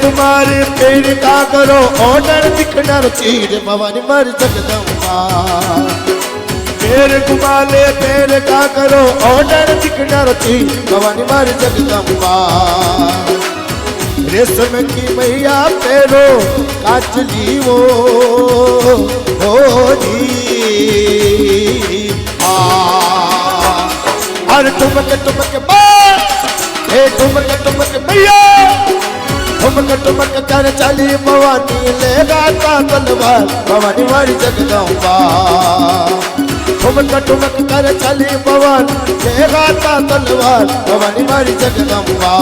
तुम्हारे पेड़ का करो ऑर्डर दिखना चीर भवानी मर जगदम्बा। पेड़ घुमाले पेड़ का करो ऑर्डर दिखना चीर भवानी मर जगदम्बा। रेशम की मैया पेरो काचली वो जी और ठुमक ठुमक मैया ठुमक कर चली भवानी लेगा ता तलवार भवानी मारी जगदम्बा। ठुमक कर चली भवानी लेगा ता तलवार भवानी मारी जगदम्बा।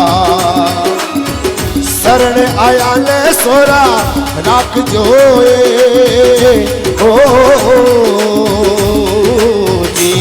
शरण आया ले सोरा राख जोए जी।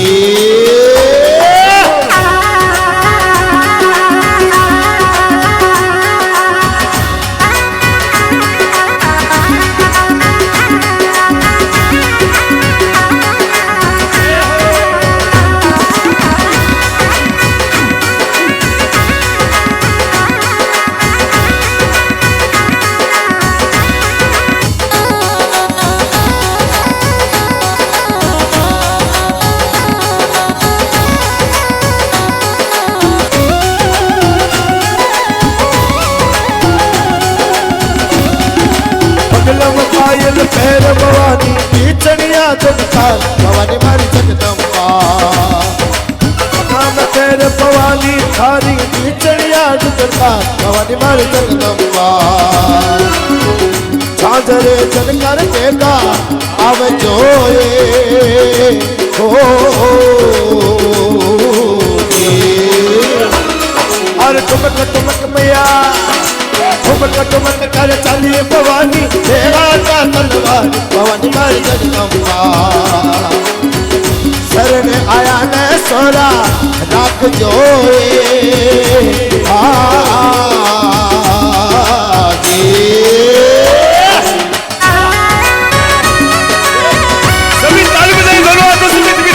पैर भवानी पीछड़िया जगताल भवानी मारी जगदम्बा। पैर भवानी थारी पीछड़िया जगताल भवानी मारी जगदम्बा। झांझरे जनकर देगा आव जोए और ठुमक मैया ठुमक कर चलिए भवानी देवा का तलवार भवानी मारी जगदम्बा। शरण आया न सोरा राख जोए सभी ताली बजाइए दोनों हाथों से मिल के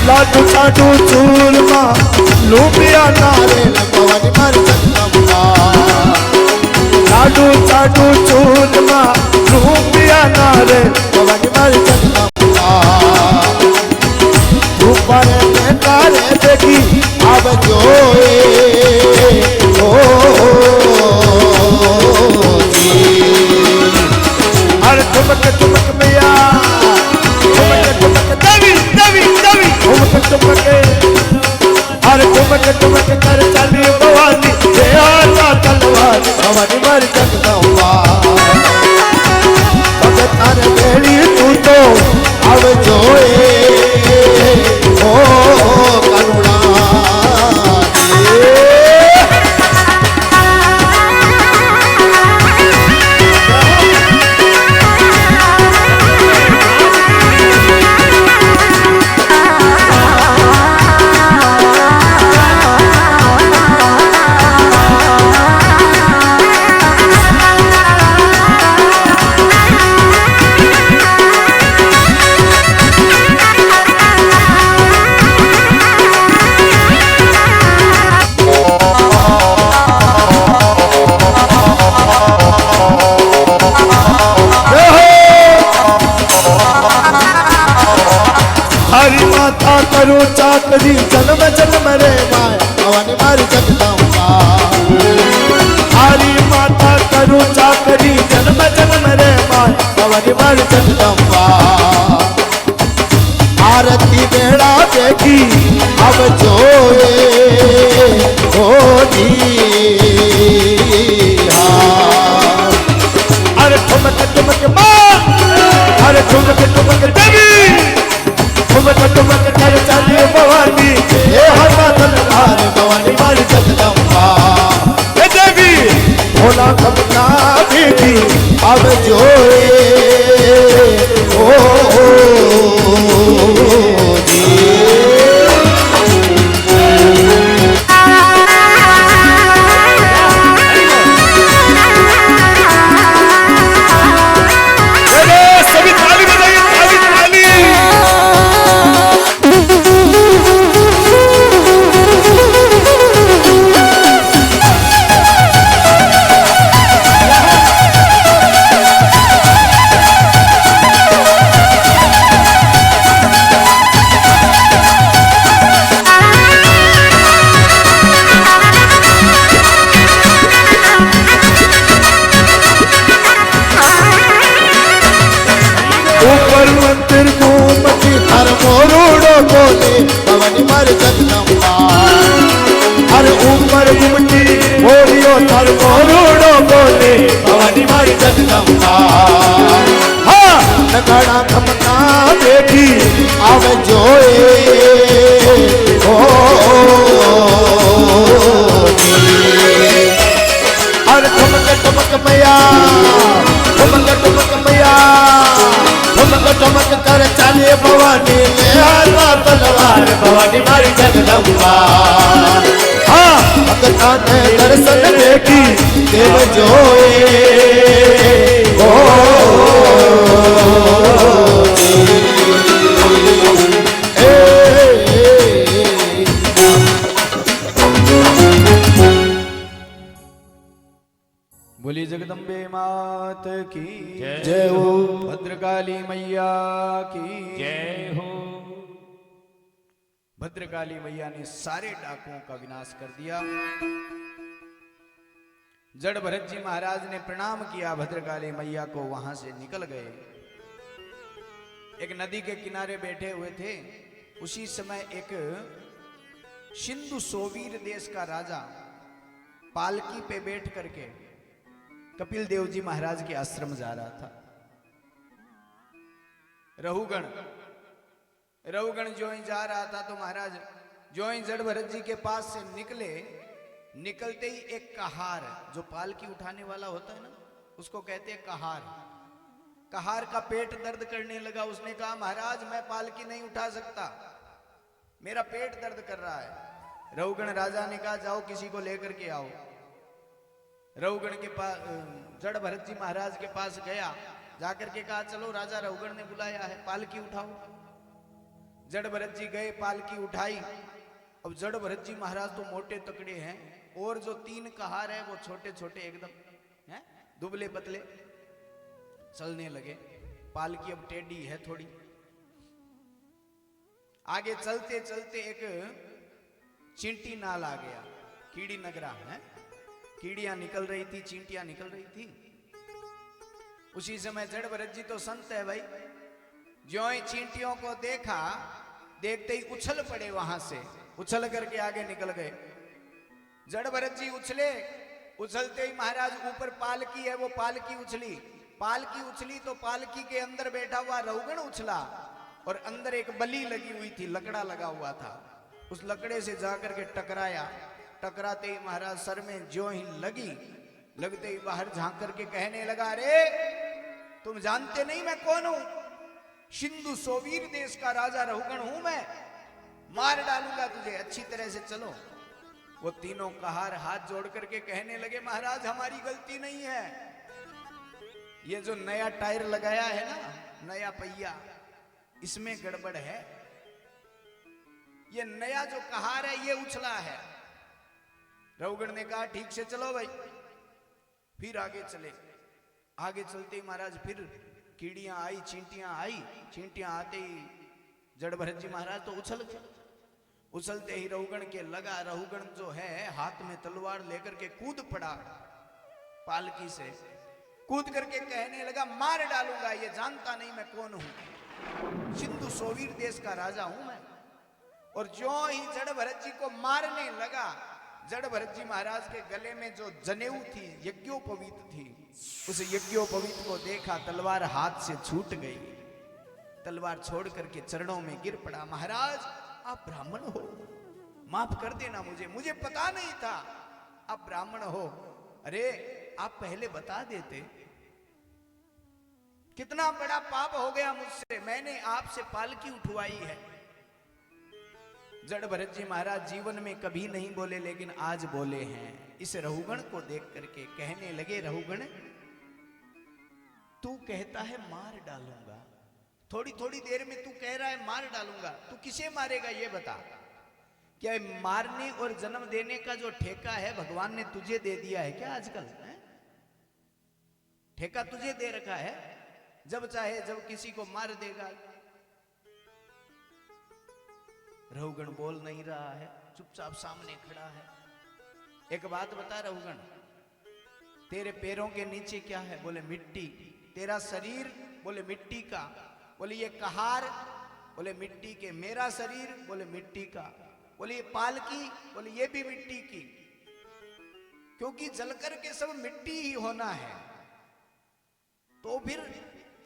लाडू लाडू चूरमा लूबिया नारे भवानी मारी जगदम्बा। लाडू लाडू चूरमा लूबिया नारे भवानी मारी जगदम्बा। ऊपर में तारे देखी अब जोए अरे ठुमक मैया ठुमक देवी अरे ठुमक कर चली भवानी देवा तलवार भवानी मारी जगदम्बा। भगत अरे बेड़ी तू तो अब जोए करुणा करो चाकरी जन्म जन्म रे माया भवानी मारी जगदम्बा। हरी माता करो चाकरी जन्म जन्म रे माया भवानी मारी जगदम्बा। आरती बेड़ा देखी अब जोए जी। अरे ठुमक माँ अरे ठुमक देवी ठुमक कर चलिए भवानी આવજો भवानी मार जगदम्बा हर ऊपर घुमटी बोलियो थार मोरूड़ो बोले भवानी मार जगदम्बा हाँ नगाड़ा खमका देखी आवे जोए हर ठमक ठमक मैया ठमक ठमक मैया ठमक ठमक कर चाले भवानी ले आला तलवार भवानी मारी जगदम्बा हाँ भक्ता ने दर्शन देखी देव जोए बोली जगदम्बे मात की जय हो भद्रकाली मैया की जय हो। भद्रकाली मैया ने सारे डाकुओं का विनाश कर दिया। जड़ भरत जी महाराज ने प्रणाम किया भद्रकाली मैया को, वहां से निकल गए। एक नदी के किनारे बैठे हुए थे। उसी समय एक सिंधु सोवीर देश का राजा पालकी पे बैठ करके कपिल देव जी महाराज के आश्रम जा रहा था। रहुगण जो ही जा रहा था तो महाराज जो ही जड़ भरत जी के पास से निकले, निकलते ही एक कहार जो पालकी उठाने वाला होता है ना, उसको कहते हैं कहार। कहार का पेट दर्द करने लगा। उसने कहा महाराज मैं पालकी नहीं उठा सकता, मेरा पेट दर्द कर रहा है। रहुगण राजा ने कहा जाओ किसी को लेकर के आओ। रहुगण के पास जड़ भरत जी महाराज के पास गया, जाकर के कहा चलो राजा रहुगण ने बुलाया है, पालकी उठाओ। जड़ भरत जी गए, पालकी उठाई। अब जड़ भरत जी महाराज तो मोटे तकड़े हैं और जो तीन कहार है वो छोटे छोटे एकदम हैं, दुबले पतले चलने लगे। पालकी अब टेढ़ी है थोड़ी। आगे चलते चलते एक चींटी नाल आ गया, कीड़ी नगरा है, कीड़ियां निकल रही थी, चींटियां निकल रही थी। उसी समय जड़ भरत जी तो संत है भाई, जो ही चींटियों को देखा, देखते ही उछल पड़े, वहां से उछल करके आगे निकल गए। जड़ भरत जी उछले, उछलते ही महाराज ऊपर पालकी है, वो पालकी उछली। पालकी उछली तो पालकी के अंदर बैठा हुआ रहुगण उछला और अंदर एक बलि लगी हुई थी, लकड़ा लगा हुआ था। उस लकड़े से जाकर के टकराया। टकराते ही महाराज सर में जो ही लगी, लगते ही बाहर झांक करके कहने लगा अरे तुम जानते नहीं मैं कौन हूं? सिंधु सोवीर देश का राजा रहुगण हूं मैं, मार डालूंगा तुझे, अच्छी तरह से चलो। वो तीनों कहार हाथ जोड़ करके कहने लगे महाराज हमारी गलती नहीं है, ये जो नया टायर लगाया है ना, नया पहिया, इसमें गड़बड़ है। ये नया जो कहार है ये उछला है। रहुगण ने कहा ठीक से चलो भाई। फिर आगे चले। आगे चलते ही महाराज फिर कीड़ियां आई, चींटियां आई। चींटियां आते ही जड़ भरत जी महाराज तो उछल गए। उछलते ही रहुगण के लगा। रहुगण जो है हाथ में तलवार लेकर के कूद पड़ा, पालकी से कूद करके कहने लगा मार डालूंगा, ये जानता नहीं मैं कौन हूं, सिंधु सोवीर देश का राजा हूं मैं। और जो ही जड़ भरत जी को मारने लगा, जड़ भरत जी महाराज के गले में जो जनेऊ थी, यज्ञोपवीत थी, उस यज्ञोपवीत को देखा, तलवार हाथ से छूट गई। तलवार छोड़ करके चरणों में गिर पड़ा। महाराज आप ब्राह्मण हो, माफ कर देना मुझे, मुझे पता नहीं था आप ब्राह्मण हो। अरे आप पहले बता देते कितना बड़ा पाप हो गया मुझसे, मैंने आपसे पालकी उठवाई है। जड़ भरत जी महाराज जीवन में कभी नहीं बोले, लेकिन आज बोले हैं। इस रहुगण को देख करके कहने लगे, रहुगण तू कहता है मार डालूंगा, थोड़ी थोड़ी देर में तू कह रहा है मार डालूंगा, तू किसे मारेगा ये बता। क्या मारने और जन्म देने का जो ठेका है भगवान ने तुझे दे दिया है क्या आजकल है? ठेका तुझे दे रखा है, जब चाहे जब किसी को मार देगा। रहुगण बोल नहीं रहा है, चुपचाप सामने खड़ा है। एक बात बता रहुगण, तेरे पैरों के नीचे क्या है? बोले मिट्टी। तेरा शरीर? बोले मिट्टी का। बोले ये कहार? बोले मिट्टी के। मेरा शरीर? बोले मिट्टी का। बोले ये पालकी? बोले ये भी मिट्टी की। क्योंकि जलकर के सब मिट्टी ही होना है। तो फिर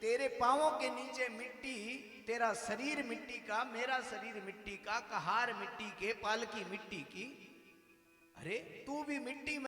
तेरे पांवों के नीचे मिट्टी, तेरा शरीर मिट्टी का, मेरा शरीर मिट्टी का, कहार मिट्टी के, पालकी मिट्टी की। अरे तू भी मिट्टी में